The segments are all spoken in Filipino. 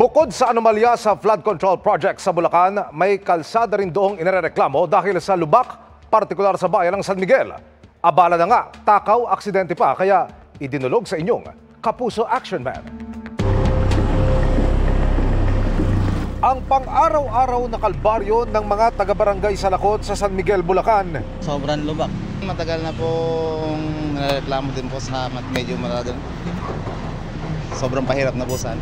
Bukod sa anomalya sa flood control project sa Bulacan, may kalsada rin doong inireklamo dahil sa lubak, partikular sa bayan ng San Miguel. Abala na nga, takaw, aksidente pa, kaya idinulog sa inyong Kapuso Action Man. Ang pang-araw-araw na kalbaryo ng mga taga-barangay sa Lakot sa San Miguel, Bulacan. Sobrang lubak. Matagal na pong reklamo din po sa medyo malagan. Sobrang pahirap na busan.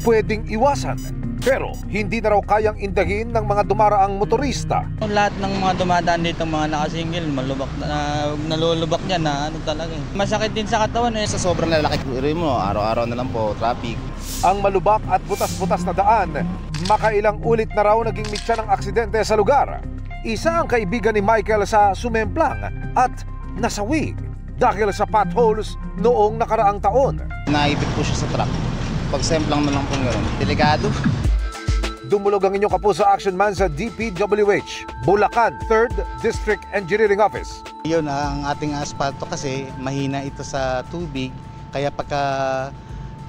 Pwedeng iwasan, pero hindi na raw kayang indahin ng mga dumaraang motorista. Lahat ng mga dumadaan dito, mga nakasingil, malubak na, nalulubak niya na ano talaga. Masakit din sa katawan eh. Sa sobrang lalaki mo, araw-araw na lang po, traffic. Ang malubak at butas-butas na daan, makailang ulit na raw naging mitya ng aksidente sa lugar. Isa ang kaibigan ni Michael sa sumemplang at nasawi dahil sa potholes noong nakaraang taon. Naipit po siya sa truck. Pagsemplang na lang po gano'n. Delikado. Dumulog ang inyong Kapuso Action Man sa DPWH, Bulacan 3rd District Engineering Office. Yun, ang ating asfalto kasi mahina ito sa tubig, kaya pagka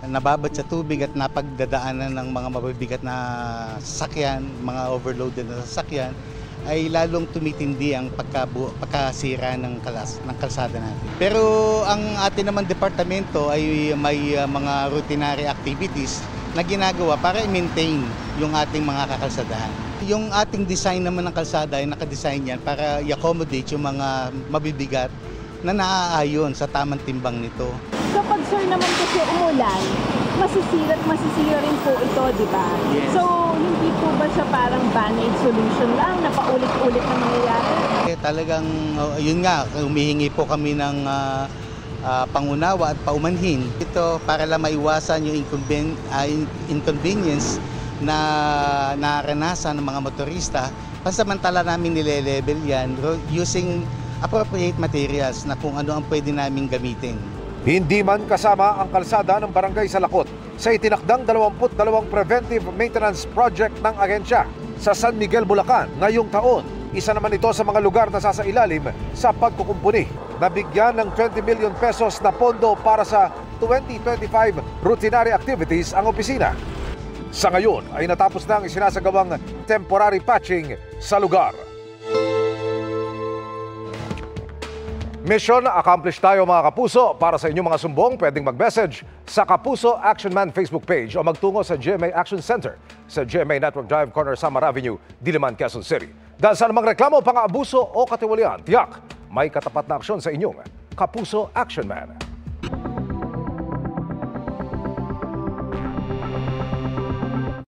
nababad sa tubig at napagdadaanan ng mga mabibigat na sasakyan, mga overloaded na sasakyan, ay lalong tumitindi ang pagkasira ng kalsada natin. Pero ang ating naman departamento ay may mga routinary activities na ginagawa para i-maintain yung ating mga kakalsadahan. Yung ating design naman ng kalsada ay nakadesign yan para i-accommodate yung mga mabibigat na naaayon sa tamang timbang nito. Kapag sir naman kasi umulan, masisira rin po ito, di ba? Yes. So, hindi po ba siya parang band-aid solution lang na paulit-ulit na mangyayari? Talagang, yun nga, humihingi po kami ng pangunawa at paumanhin. Ito para lang maiwasan yung inconvenience na naranasan ng mga motorista. Pansamantala namin nile-level yan using appropriate materials na kung ano ang pwede naming gamitin. Hindi man kasama ang kalsada ng barangay sa Lakot sa itinakdang 22 preventive maintenance project ng ahensya sa San Miguel, Bulacan ngayong taon. Isa naman ito sa mga lugar na sasailalim sa pagkukumpuni. Nabigyan ng 20 million pesos na pondo para sa 2025 routinary activities ang opisina. Sa ngayon ay natapos na ang isinasagawang temporary patching sa lugar. Mission accomplished tayo mga kapuso. Para sa inyong mga sumbong, pwedeng mag-message sa Kapuso Action Man Facebook page o magtungo sa GMA Action Center sa GMA Network Drive, Corner Samar Avenue, Diliman, Quezon City. Dahil sa namang reklamo, pang-aabuso o katiwalian, tiyak may katapat na aksyon sa inyong Kapuso Action Man.